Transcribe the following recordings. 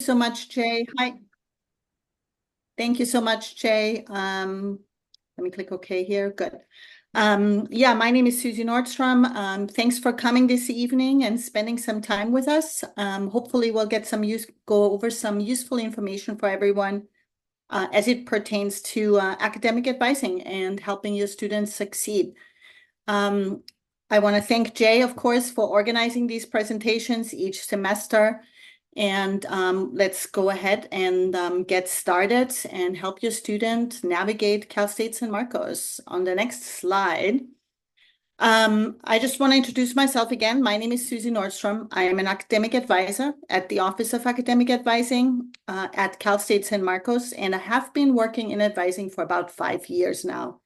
so much, Jay. Hi. Thank you so much, Jay. Let me click OK here. Good. Yeah, my name is Susie Nordstrom. Thanks for coming this evening and spending some time with us. Hopefully, we'll get go over some useful information for everyone as it pertains to academic advising and helping your students succeed. I want to thank Jay, of course, for organizing these presentations each semester. And let's go ahead and get started and help your student navigate Cal State San Marcos. On the next slide, I just want to introduce myself again. My name is Susie Nordstrom. I am an academic advisor at the Office of Academic Advising at Cal State San Marcos, and I have been working in advising for about 5 years now.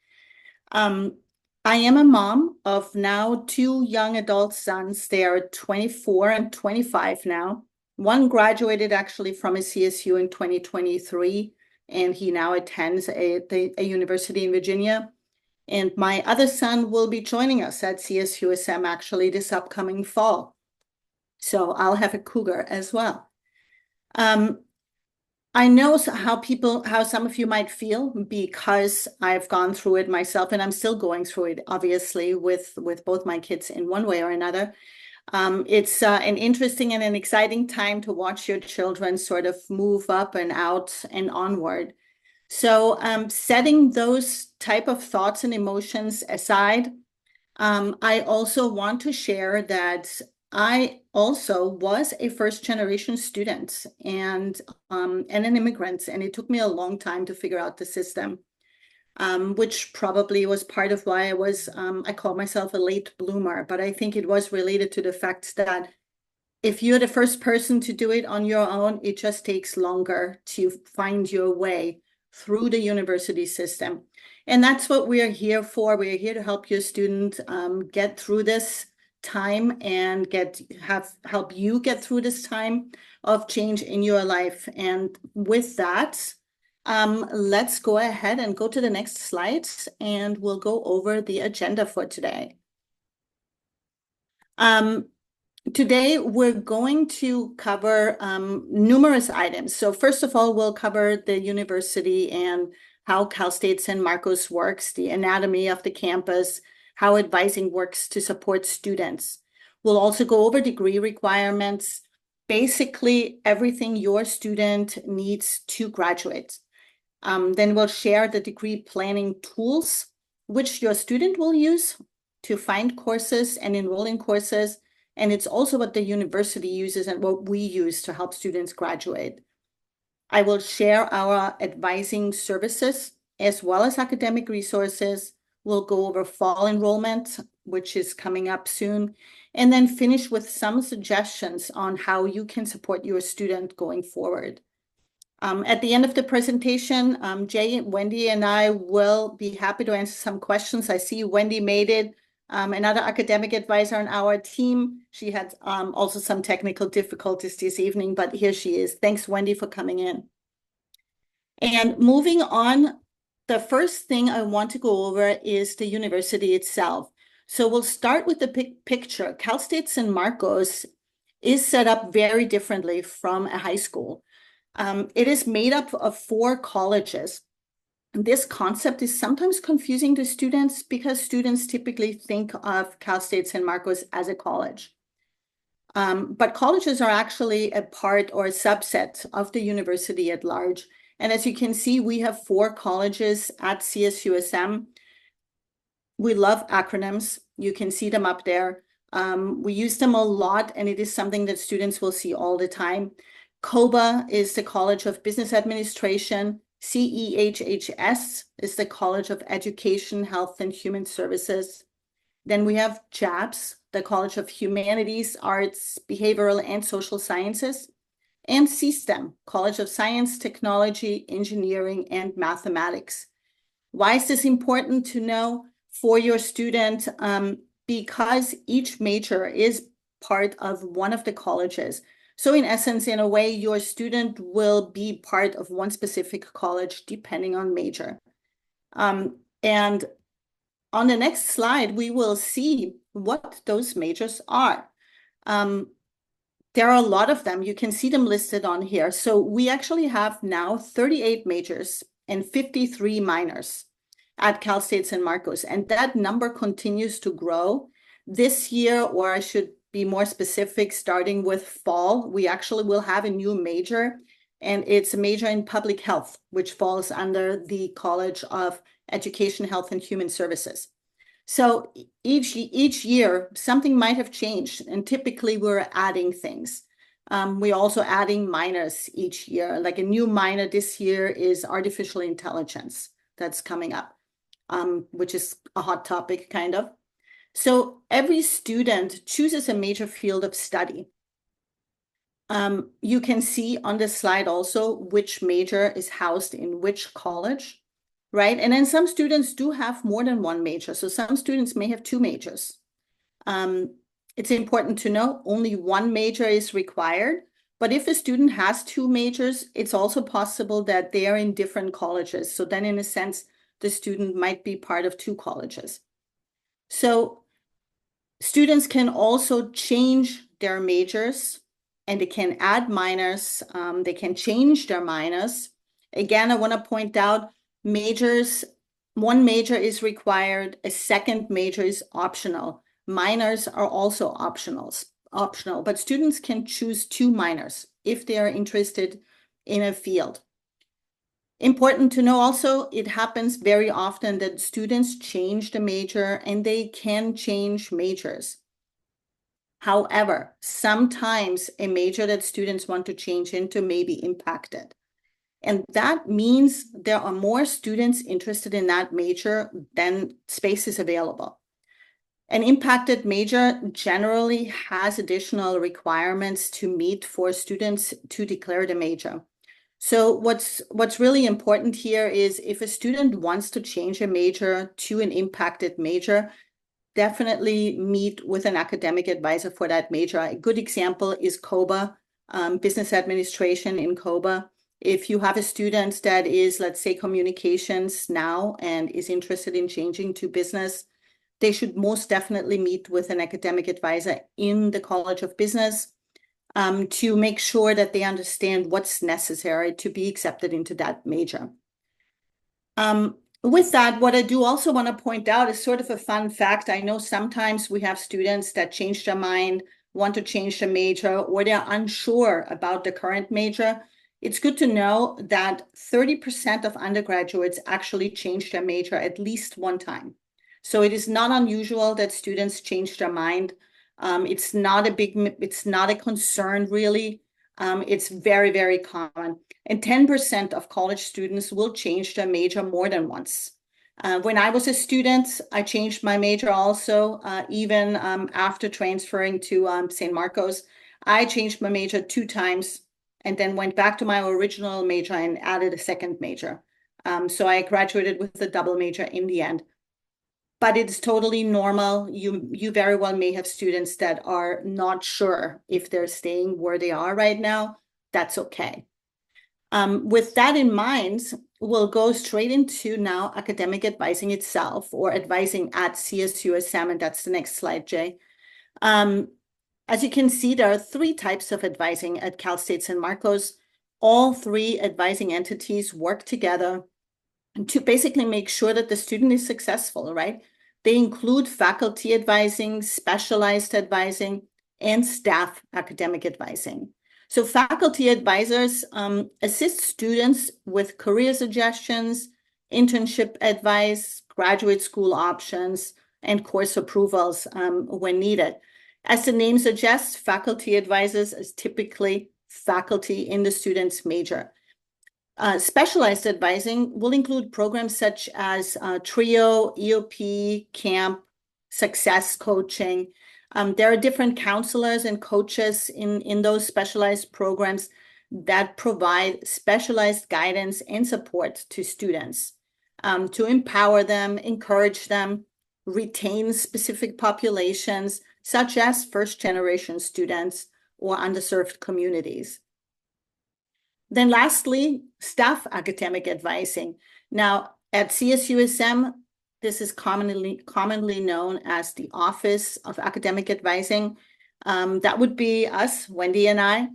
I am a mom of now 2 young adult sons. They are 24 and 25 now. One graduated actually from a CSU in 2023, and he now attends a university in Virginia. And my other son will be joining us at CSUSM actually this upcoming fall. So I'll have a cougar as well. I know how some of you might feel because I've gone through it myself, and I'm still going through it, obviously, with both my kids in one way or another. It's an interesting and an exciting time to watch your children sort of move up and out and onward. So setting those type of thoughts and emotions aside, I also want to share that I also was a first-generation student and an immigrant, and it took me a long time to figure out the system, which probably was part of why I call myself a late bloomer, but I think it was related to the fact that if you're the first person to do it on your own, it just takes longer to find your way through the university system. And that's what we are here for. We are here to help your student get through this time and help you get through this time of change in your life. And with that, let's go ahead and go to the next slide, and we'll go over the agenda for today. Today, we're going to cover numerous items. So first of all, we'll cover the university and how Cal State San Marcos works, the anatomy of the campus, how advising works to support students. We'll also go over degree requirements, basically everything your student needs to graduate. Then we'll share the degree planning tools, which your student will use to find courses and enroll in courses. And it's also what the university uses and what we use to help students graduate. I will share our advising services as well as academic resources. We'll go over fall enrollment, which is coming up soon, and then finish with some suggestions on how you can support your student going forward. At the end of the presentation, Jay, Wendy, and I will be happy to answer some questions. I see Wendy made it. Another academic advisor on our team. She had also some technical difficulties this evening, but here she is. Thanks, Wendy, for coming in. And moving on, the first thing I want to go over is the university itself. So we'll start with the picture. Cal State San Marcos is set up very differently from a high school. It is made up of 4 colleges. This concept is sometimes confusing to students because students typically think of Cal State San Marcos as a college. But colleges are actually a part or a subset of the university at large. And as you can see, we have 4 colleges at CSUSM. We love acronyms. You can see them up there. We use them a lot, and it is something that students will see all the time. COBA is the College of Business Administration. CEHHS is the College of Education, Health, and Human Services. Then we have CHAPS, the College of Humanities, Arts, Behavioral, and Social Sciences, and CSTEM, College of Science, Technology, Engineering, and Mathematics. Why is this important to know for your student? Because each major is part of one of the colleges. So in essence, in a way, your student will be part of one specific college depending on major. And on the next slide, we will see what those majors are. There are a lot of them. You can see them listed on here. So we actually have now 38 majors and 53 minors at Cal State San Marcos, and that number continues to grow. This year, or I should be more specific, starting with fall, we actually will have a new major, and it's a major in public health, which falls under the College of Education, Health, and Human Services. So each year, something might have changed, and typically we're adding things. We're also adding minors each year. Like a new minor this year is artificial intelligence that's coming up, which is a hot topic, kind of. So every student chooses a major field of study. You can see on this slide also which major is housed in which college, right? And then some students do have more than one major. So some students may have two majors. It's important to know only one major is required. But if a student has two majors, it's also possible that they are in different colleges. So then in a sense, the student might be part of two colleges. So students can also change their majors, and they can add minors. They can change their minors. Again, I want to point out majors, one major is required, a second major is optional. Minors are also optional, but students can choose two minors if they are interested in a field. Important to know also, it happens very often that students change the major and they can change majors. However, sometimes a major that students want to change into may be impacted. And that means there are more students interested in that major than spaces available. An impacted major generally has additional requirements to meet for students to declare the major. So what's really important here is if a student wants to change a major to an impacted major, definitely meet with an academic advisor for that major. A good example is COBA, business administration in COBA. If you have a student that is, let's say, communications now and is interested in changing to business, they should most definitely meet with an academic advisor in the College of Business to make sure that they understand what's necessary to be accepted into that major. With that, what I do also want to point out is sort of a fun fact. I know sometimes we have students that change their mind, want to change the major, or they're unsure about the current major. It's good to know that 30% of undergraduates actually change their major at least one time. So it is not unusual that students change their mind. It's not a concern really. It's very, very common. And 10% of college students will change their major more than once. When I was a student, I changed my major also, even after transferring to San Marcos. I changed my major 2 times and then went back to my original major and added a second major. So I graduated with a double major in the end. But it's totally normal. You very well may have students that are not sure if they're staying where they are right now. That's okay. With that in mind, we'll go straight into now academic advising itself, or advising at CSUSM, and that's the next slide, Jay. As you can see, there are 3 types of advising at Cal State San Marcos. All 3 advising entities work together to basically make sure that the student is successful, right? They include faculty advising, specialized advising, and staff academic advising. So faculty advisors assist students with career suggestions, internship advice, graduate school options, and course approvals when needed. As the name suggests, faculty advisors is typically faculty in the student's major. Specialized advising will include programs such as TRIO, EOP, CAMP, success coaching. There are different counselors and coaches in those specialized programs that provide specialized guidance and support to students to empower them, encourage them, retain specific populations, such as first-generation students or underserved communities. Then lastly, staff academic advising. Now, at CSUSM, this is commonly known as the Office of Academic Advising. That would be us, Wendy and I.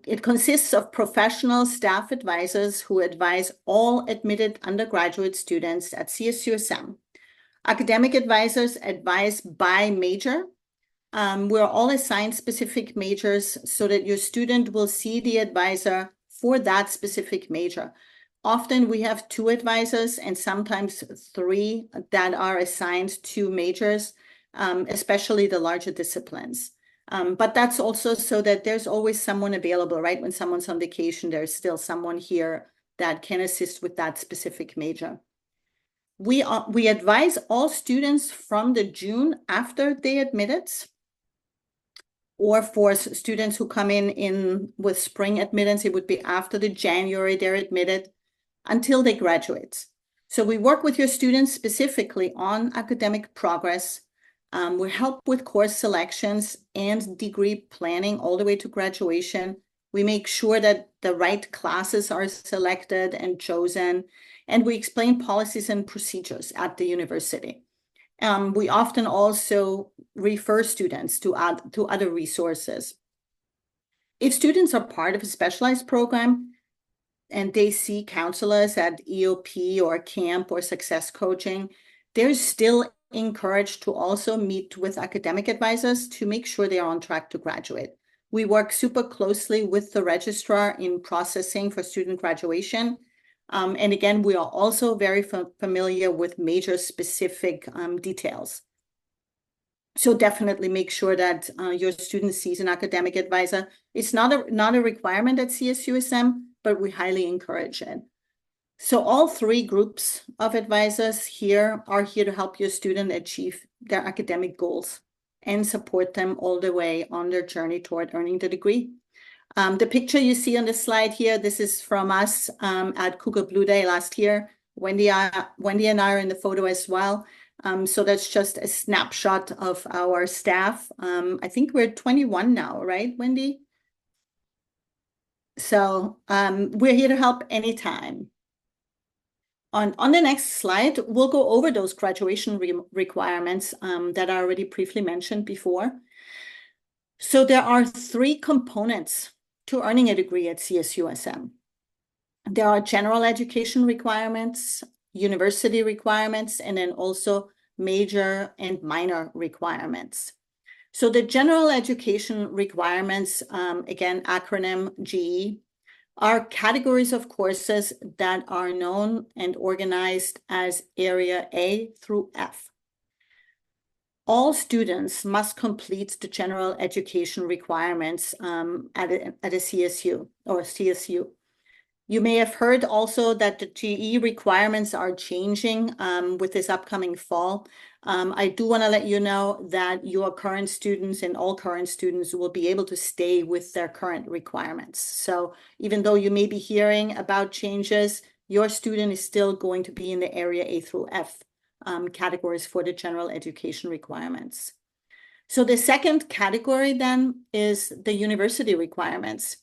It consists of professional staff advisors who advise all admitted undergraduate students at CSUSM. Academic advisors advise by major. We're all assigned specific majors so that your student will see the advisor for that specific major. Often we have 2 advisors and sometimes 3 that are assigned to majors, especially the larger disciplines. But that's also so that there's always someone available, right? When someone's on vacation, there's still someone here that can assist with that specific major. We advise all students from the June after they admitted, or for students who come in with spring admittance, it would be after the January they're admitted until they graduate. So we work with your students specifically on academic progress. We help with course selections and degree planning all the way to graduation. We make sure that the right classes are selected and chosen, and we explain policies and procedures at the university. We often also refer students to other resources. If students are part of a specialized program and they see counselors at EOP or camp or success coaching, they're still encouraged to also meet with academic advisors to make sure they are on track to graduate. We work super closely with the registrar in processing for student graduation. And again, we are also very familiar with major specific details. So definitely make sure that your student sees an academic advisor. It's not a requirement at CSUSM, but we highly encourage it. So all 3 groups of advisors here are here to help your student achieve their academic goals and support them all the way on their journey toward earning the degree. The picture you see on the slide here, this is from us at Cougar Blue Day last year. Wendy and I are in the photo as well. So that's just a snapshot of our staff. I think we're 21 now, right, Wendy? So we're here to help anytime. On the next slide, we'll go over those graduation requirements that I already briefly mentioned before. So there are 3 components to earning a degree at CSUSM. There are general education requirements, university requirements, and then also major and minor requirements. So the general education requirements, again, acronym GE, are categories of courses that are known and organized as Area A through F. All students must complete the general education requirements at a CSU or CSU. You may have heard also that the GE requirements are changing with this upcoming fall. I do want to let you know that your current students and all current students will be able to stay with their current requirements. So even though you may be hearing about changes, your student is still going to be in the area A through F categories for the general education requirements. So the second category then is the university requirements.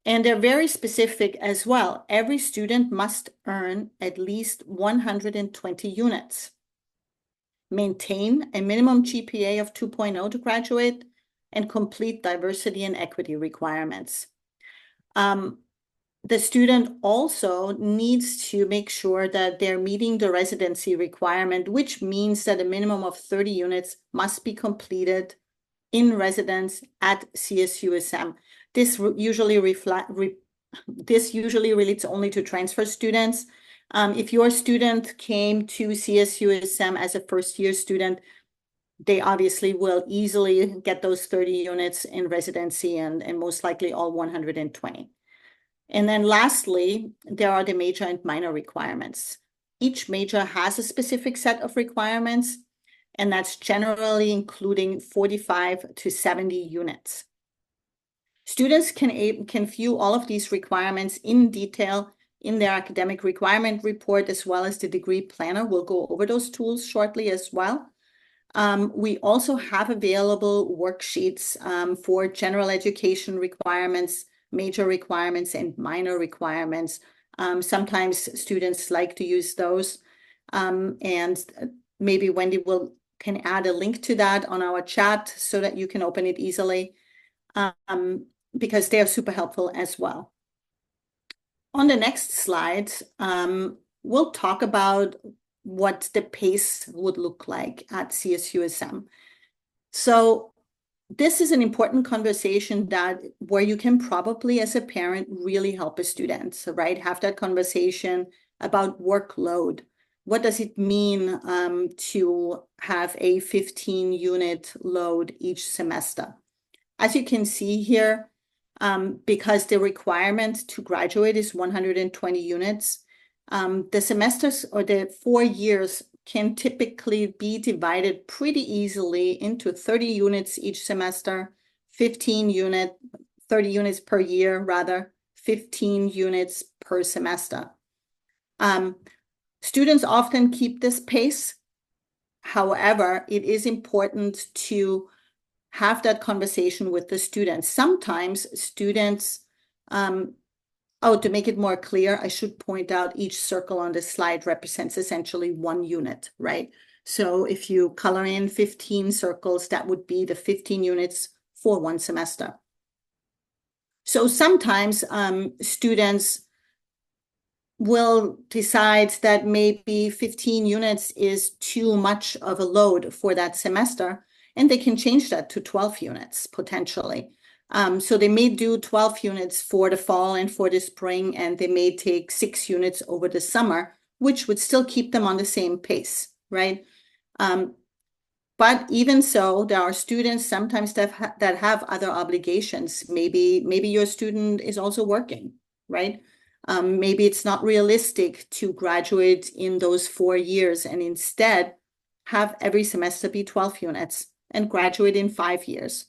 And they're very specific as well. Every student must earn at least 120 units, maintain a minimum GPA of 2.0 to graduate, and complete diversity and equity requirements. The student also needs to make sure that they're meeting the residency requirement, which means that a minimum of 30 units must be completed in residence at CSUSM. This usually relates only to transfer students. If your student came to CSUSM as a first-year student, they obviously will easily get those 30 units in residency and most likely all 120. And then lastly, there are the major and minor requirements. Each major has a specific set of requirements, and that's generally including 45 to 70 units. Students can view all of these requirements in detail in their academic requirement report, as well as the degree planner. We'll go over those tools shortly as well. We also have available worksheets for general education requirements, major requirements, and minor requirements. Sometimes students like to use those, and maybe Wendy will can add a link to that on our chat so that you can open it easily, because they are super helpful as well. On the next slide, we'll talk about what the pace would look like at CSUSM. So this is an important conversation where you can probably, as a parent, really help a student, right? Have that conversation about workload. What does it mean to have a 15-unit load each semester? As you can see here, because the requirement to graduate is 120 units, the semesters or the 4 years can typically be divided pretty easily into 30 units each semester, 30 units per year, rather, 15 units per semester. Students often keep this pace. However, it is important to have that conversation with the students. Sometimes students, to make it more clear, I should point out each circle on this slide represents essentially 1 unit, right? So if you color in 15 circles, that would be the 15 units for 1 semester. So sometimes students will decide that maybe 15 units is too much of a load for that semester, and they can change that to 12 units potentially. So they may do 12 units for the fall and for the spring, and they may take 6 units over the summer, which would still keep them on the same pace, right? But even so, there are students sometimes that have other obligations. Maybe your student is also working, right? Maybe it's not realistic to graduate in those 4 years and instead have every semester be 12 units and graduate in 5 years.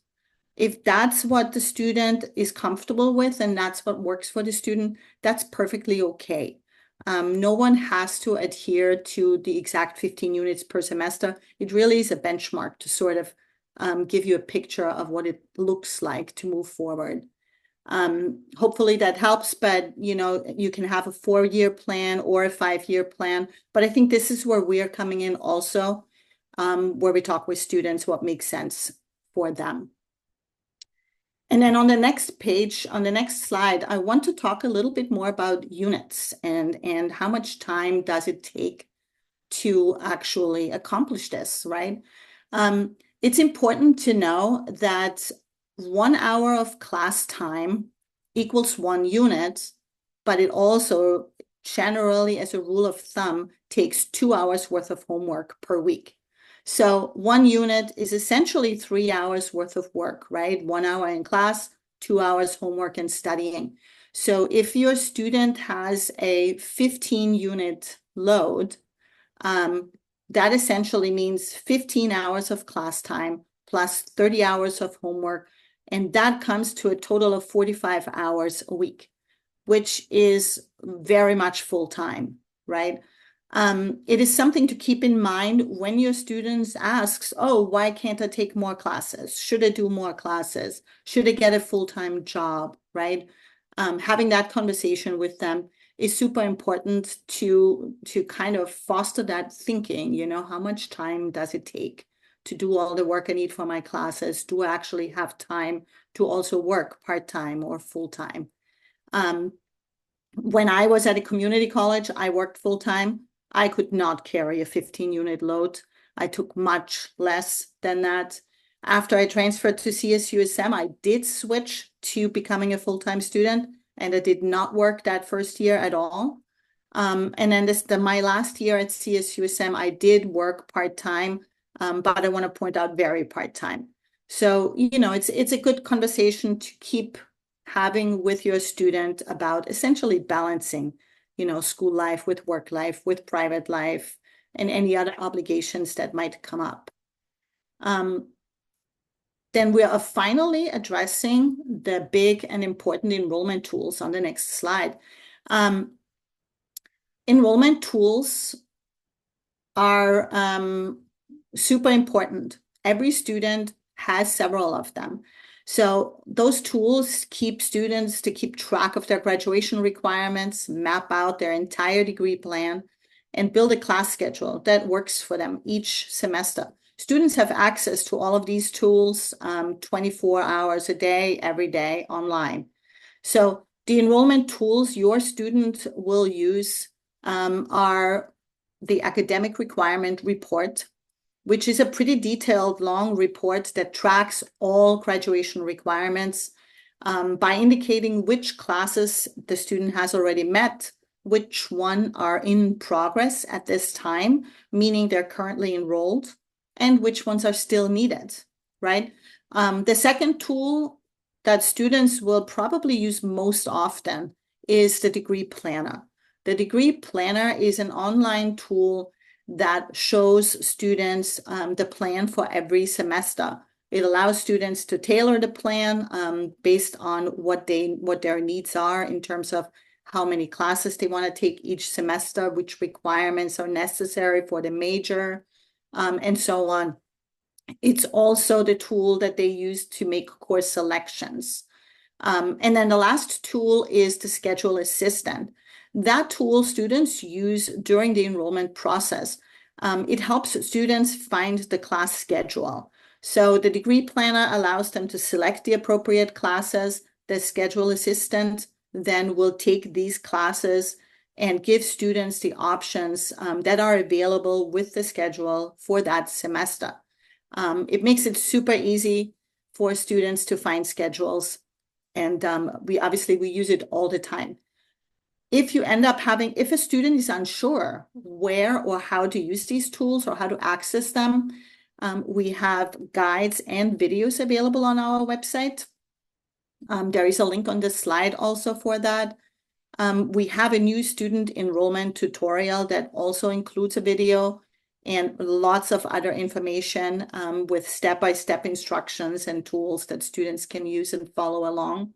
If that's what the student is comfortable with and that's what works for the student, that's perfectly okay. No one has to adhere to the exact 15 units per semester. It really is a benchmark to sort of give you a picture of what it looks like to move forward. Hopefully that helps, but you can have a 4-year plan or a 5-year plan. But I think this is where we are coming in also, where we talk with students what makes sense for them. And then on the next page, on the next slide, I want to talk a little bit more about units and how much time does it take to actually accomplish this, right? It's important to know that 1 hour of class time equals 1 unit, but it also generally, as a rule of thumb, takes 2 hours worth of homework per week. So 1 unit is essentially 3 hours worth of work, right? 1 hour in class, 2 hours homework and studying. So if your student has a 15-unit load, that essentially means 15 hours of class time plus 30 hours of homework, and that comes to a total of 45 hours a week, which is very much full time, right? It is something to keep in mind when your students asks, oh, why can't I take more classes? Should I do more classes? Should I get a full-time job, right? Having that conversation with them is super important to kind of foster that thinking, how much time does it take to do all the work I need for my classes? Do I actually have time to also work part-time or full-time? When I was at a community college, I worked full-time. I could not carry a 15-unit load. I took much less than that. After I transferred to CSUSM, I did switch to becoming a full-time student, and I did not work that first year at all. And then my last year at CSUSM, I did work part-time, but I want to point out very part-time. So, it's a good conversation to keep having with your student about essentially balancing school life with work life, with private life, and any other obligations that might come up. Then we are finally addressing the big and important enrollment tools on the next slide. Enrollment tools are super important. Every student has several of them. So those tools keep students to keep track of their graduation requirements, map out their entire degree plan, and build a class schedule that works for them each semester. Students have access to all of these tools 24 hours a day, every day online. So the enrollment tools your student will use are the academic requirement report, which is a pretty detailed, long report that tracks all graduation requirements by indicating which classes the student has already met, which one are in progress at this time, meaning they're currently enrolled, and which ones are still needed, right? The second tool that students will probably use most often is the degree planner. The degree planner is an online tool that shows students the plan for every semester. It allows students to tailor the plan based on what their needs are in terms of how many classes they want to take each semester, which requirements are necessary for the major, and so on. It's also the tool that they use to make course selections. And then the last tool is the schedule assistant. That tool students use during the enrollment process. It helps students find the class schedule. So the degree planner allows them to select the appropriate classes. The schedule assistant then will take these classes and give students the options that are available with the schedule for that semester. It makes it super easy for students to find schedules. And we use it all the time. If you end up if a student is unsure where or how to use these tools or how to access them, we have guides and videos available on our website. There is a link on the slide also for that. We have a new student enrollment tutorial that also includes a video and lots of other information with step-by-step instructions and tools that students can use and follow along.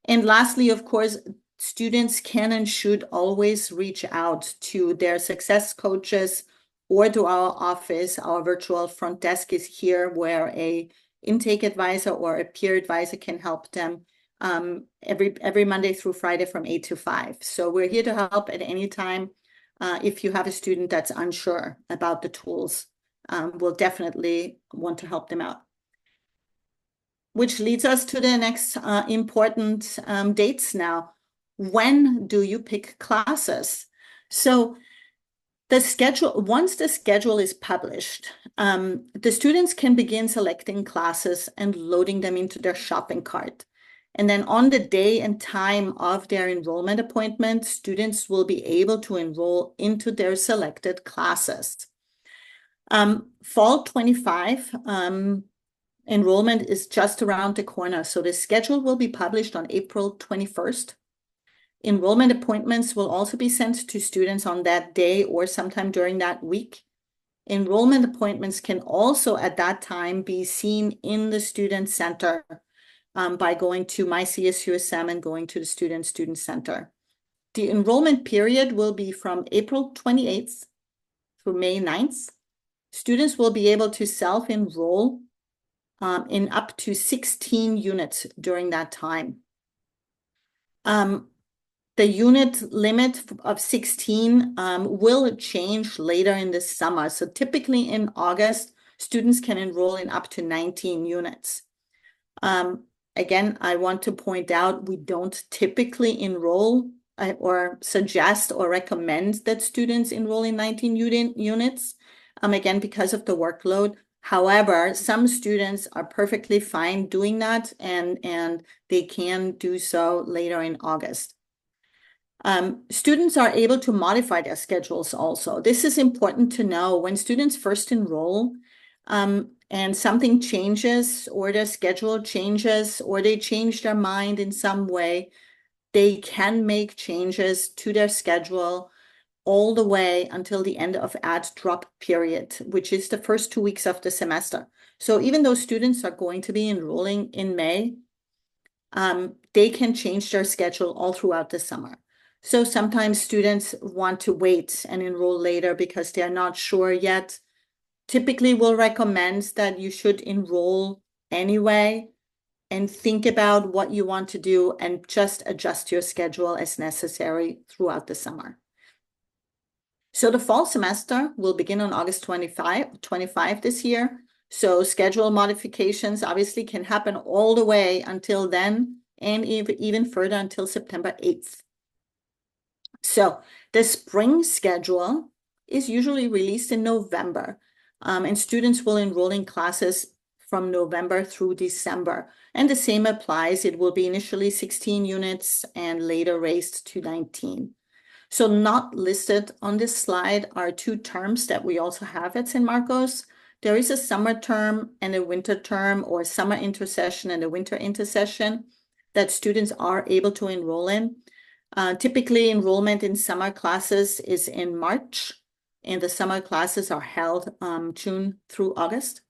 And lastly, of course, students can and should always reach out to their success coaches or to our office. Our virtual front desk is here where a intake advisor or a peer advisor can help them every Monday through Friday from 8 to 5. So we're here to help at any time. If you have a student that's unsure about the tools, we'll definitely want to help them out. Which leads us to the next important dates now. When do you pick classes? So the schedule, once the schedule is published, the students can begin selecting classes and loading them into their shopping cart. And then on the day and time of their enrollment appointment, students will be able to enroll into their selected classes. Fall 25, enrollment is just around the corner. So the schedule will be published on April 21st. Enrollment appointments will also be sent to students on that day or sometime during that week. Enrollment appointments can also at that time be seen in the student center by going to My CSUSM and going to the Student Center. The enrollment period will be from April 28th through May 9th. Students will be able to self-enroll in up to 16 units during that time. The unit limit of 16 will change later in the summer. So typically in August, students can enroll in up to 19 units. Again, I want to point out we don't typically enroll or suggest or recommend that students enroll in 19 units, again, because of the workload. However, some students are perfectly fine doing that, and they can do so later in August. Students are able to modify their schedules also. This is important to know. When students first enroll and something changes or their schedule changes or they change their mind in some way, they can make changes to their schedule all the way until the end of add drop period, which is the first 2 weeks of the semester. So even though students are going to be enrolling in May, they can change their schedule all throughout the summer. So sometimes students want to wait and enroll later because they're not sure yet. Typically, we'll recommend that you should enroll anyway and think about what you want to do and just adjust your schedule as necessary throughout the summer. So the fall semester will begin on August 25 this year. So schedule modifications obviously can happen all the way until then, and even further until September 8th. So the spring schedule is usually released in November, and students will enroll in classes from November through December. And the same applies. It will be initially 16 units and later raised to 19. So not listed on this slide are two terms that we also have at San Marcos. There is a summer term and a winter term, or summer intersession and a winter intersession, that students are able to enroll in. Typically, enrollment in summer classes is in March, and the summer classes are held June through August.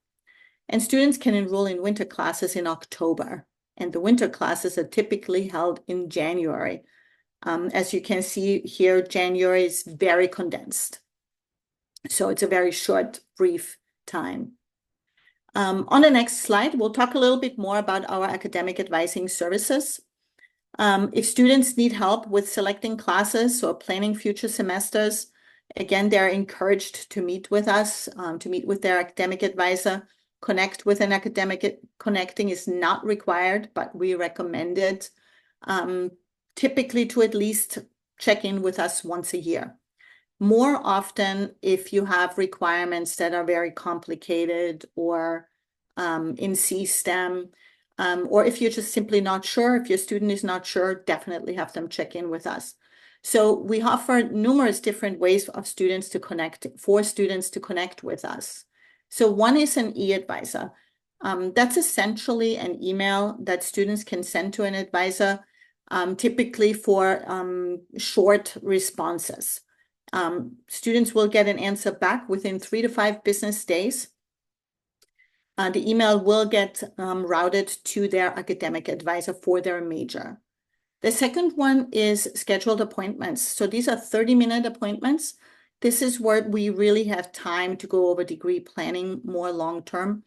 And students can enroll in winter classes in October, and the winter classes are typically held in January. As you can see here, January is very condensed. So it's a very short, brief time. On the next slide, we'll talk a little bit more about our academic advising services. If students need help with selecting classes or planning future semesters, again, they're encouraged to meet with us, to meet with their academic advisor. Connect with an academic. Connecting is not required, but we recommend it. Typically to at least check in with us once a year. More often, if you have requirements that are very complicated or in CSTEM, or if you're just simply not sure, if your student is not sure, definitely have them check in with us. So we offer numerous different ways for students to connect with us. So one is an e-advisor. That's essentially an email that students can send to an advisor, typically for short responses. Students will get an answer back within 3 to 5 business days. The email will get routed to their academic advisor for their major. The second one is scheduled appointments. So these are 30-minute appointments. This is where we really have time to go over degree planning more long-term.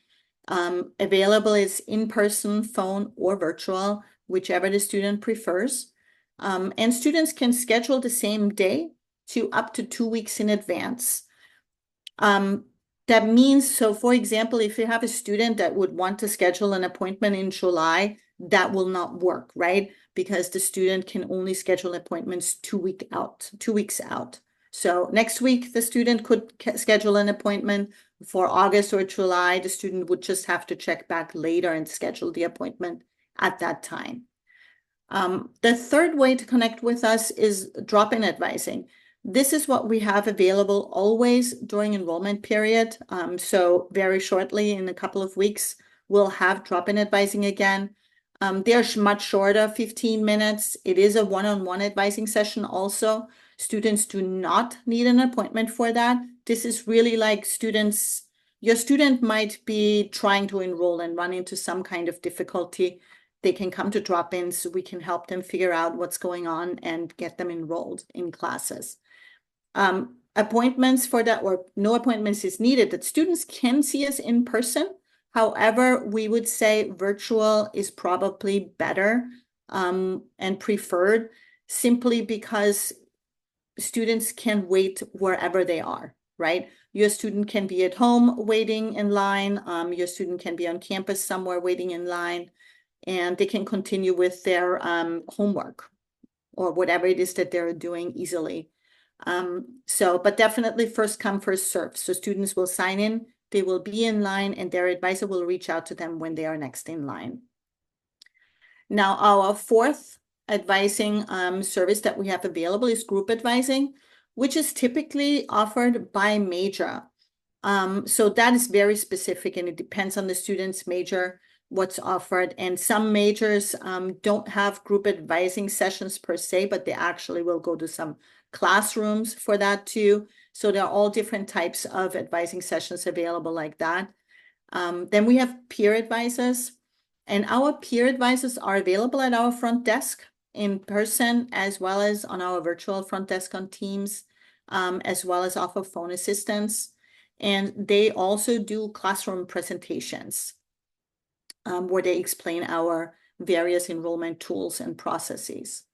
Available is in-person, phone, or virtual, whichever the student prefers. And students can schedule the same day to up to 2 weeks in advance. That means, so for example, if you have a student that would want to schedule an appointment in July, that will not work, right? Because the student can only schedule appointments 2 weeks out. So next week, the student could schedule an appointment for August or July. The student would just have to check back later and schedule the appointment at that time. The third way to connect with us is drop-in advising. This is what we have available always during enrollment period. So very shortly, in a couple of weeks, we'll have drop-in advising again. They're much shorter, 15 minutes. It is a one-on-one advising session also. Students do not need an appointment for that. This is really like your student might be trying to enroll and run into some kind of difficulty. They can come to drop-ins, so we can help them figure out what's going on and get them enrolled in classes. Appointments for that, or no appointments is needed, that students can see us in person. However, we would say virtual is probably better and preferred, simply because students can wait wherever they are, right? Your student can be at home waiting in line. Your student can be on campus somewhere waiting in line, and they can continue with their homework or whatever it is that they're doing easily. But definitely first come, first serve. So students will sign in, they will be in line, and their advisor will reach out to them when they are next in line. Now, our fourth advising service that we have available is group advising, which is typically offered by major. So that is very specific, and it depends on the student's major, what's offered. And some majors don't have group advising sessions per se, but they actually will go to some classrooms for that too. So there are all different types of advising sessions available like that. Then we have peer advisors, and our peer advisors are available at our front desk in person, as well as on our virtual front desk on Teams, as well as offer phone assistance. And they also do classroom presentations where they explain our various enrollment tools and processes.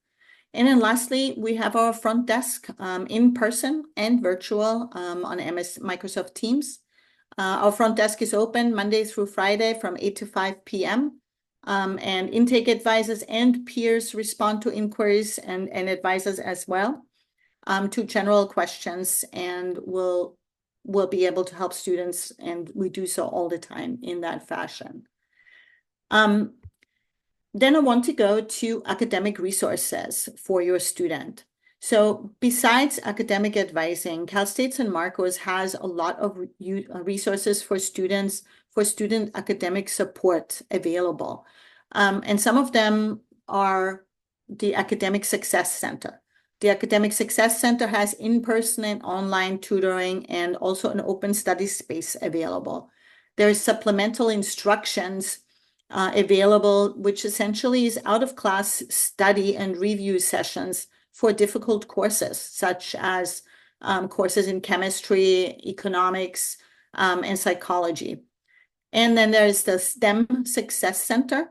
And then lastly, we have our front desk in person and virtual on Microsoft Teams. Our front desk is open Monday through Friday from 8 to 5 p.m. And intake advisors and peers respond to inquiries and advisors as well to general questions, and we'll be able to help students, and we do so all the time in that fashion. Then I want to go to academic resources for your student. So besides academic advising, Cal State San Marcos has a lot of resources for students, for student academic support available. And some of them are the Academic Success Center. The Academic Success Center has in-person and online tutoring and also an open study space available. There's supplemental instructions available, which essentially is out-of-class study and review sessions for difficult courses, such as courses in chemistry, economics, and psychology. And then there's the STEM Success Center.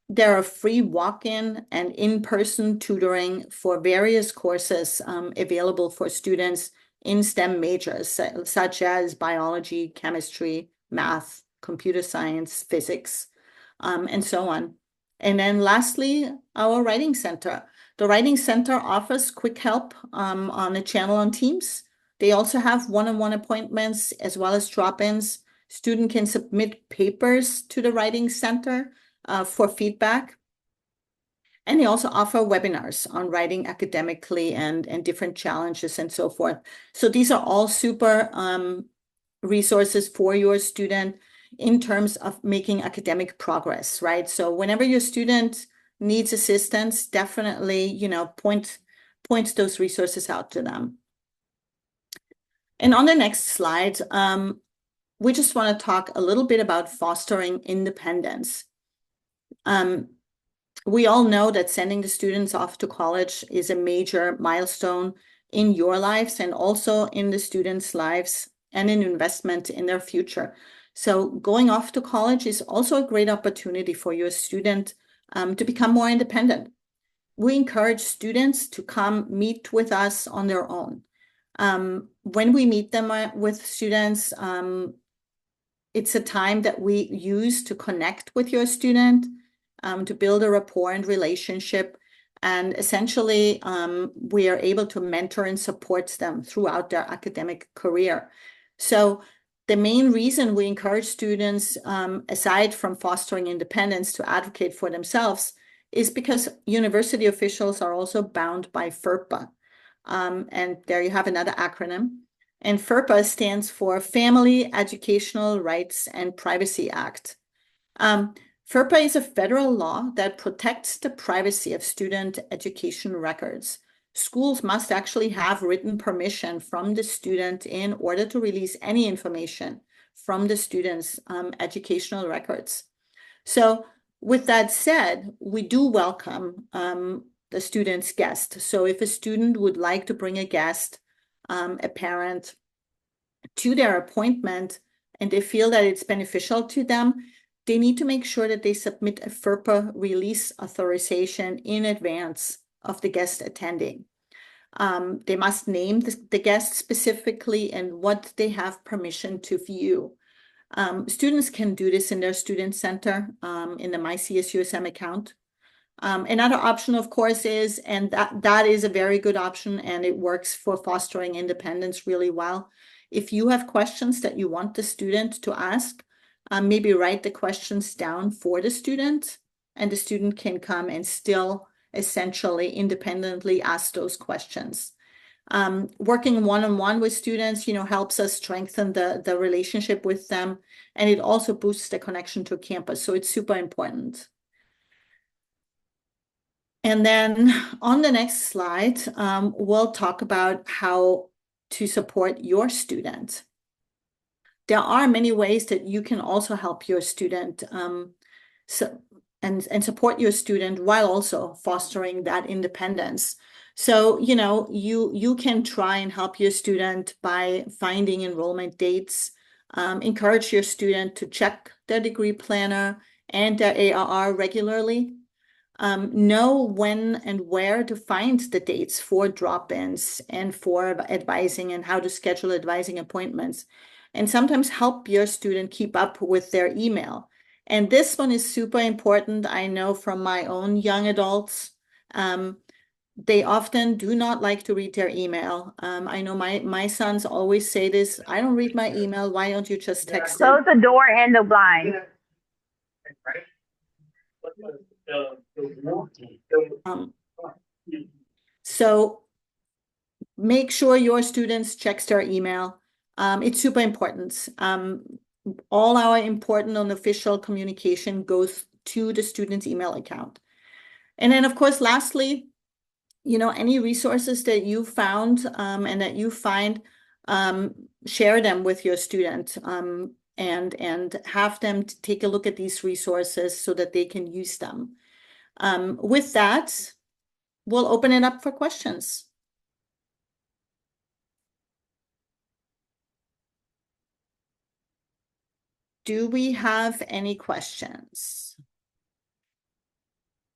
There are free walk-in and in-person tutoring for various courses available for students in STEM majors, such as biology, chemistry, math, computer science, physics, and so on. And then lastly, our Writing Center. The Writing Center offers quick help on the channel on Teams. They also have one-on-one appointments as well as drop-ins. Student can submit papers to the Writing Center for feedback. And they also offer webinars on writing academically and different challenges and so forth. So these are all super resources for your student in terms of making academic progress, right? So whenever your student needs assistance, definitely, point those resources out to them. And on the next slide, we just want to talk a little bit about fostering independence. We all know that sending the students off to college is a major milestone in your lives and also in the students' lives and an investment in their future. So going off to college is also a great opportunity for your student to become more independent. We encourage students to come meet with us on their own. When we meet them with students, it's a time that we use to connect with your student, to build a rapport and relationship. And essentially, we are able to mentor and support them throughout their academic career. So the main reason we encourage students, aside from fostering independence, to advocate for themselves is because university officials are also bound by FERPA. And there you have another acronym. And FERPA stands for Family Educational Rights and Privacy Act. FERPA is a federal law that protects the privacy of student education records. Schools must actually have written permission from the student in order to release any information from the student's educational records. So with that said, we do welcome the student's guest. So if a student would like to bring a guest, a parent, to their appointment, and they feel that it's beneficial to them, they need to make sure that they submit a FERPA release authorization in advance of the guest attending. They must name the guest specifically and what they have permission to view. Students can do this in their student center in the My CSUSM account. Another option, of course, is, and that is a very good option, and it works for fostering independence really well. If you have questions that you want the student to ask, maybe write the questions down for the student, and the student can come and still essentially independently ask those questions. Working one-on-one with students, helps us strengthen the relationship with them, and it also boosts the connection to campus. So it's super important. And then on the next slide, we'll talk about how to support your student. There are many ways that you can also help your student and support your student while also fostering that independence. So, you can try and help your student by finding enrollment dates, encourage your student to check their degree planner and their ARR regularly. know when and where to find the dates for drop-ins and for advising and how to schedule advising appointments, and sometimes help your student keep up with their email. And this one is super important. I know from my own young adults, they often do not like to read their email. I know my sons always say this, I don't read my email. Why don't you just text it? Close the door and the blind. Um, so make sure your students checks their email. It's super important. All our important and official communication goes to the student's email account. And then, of course, lastly, any resources that you found and that you find, share them with your student, and have them take a look at these resources so that they can use them. With that, we'll open it up for questions. Do we have any questions?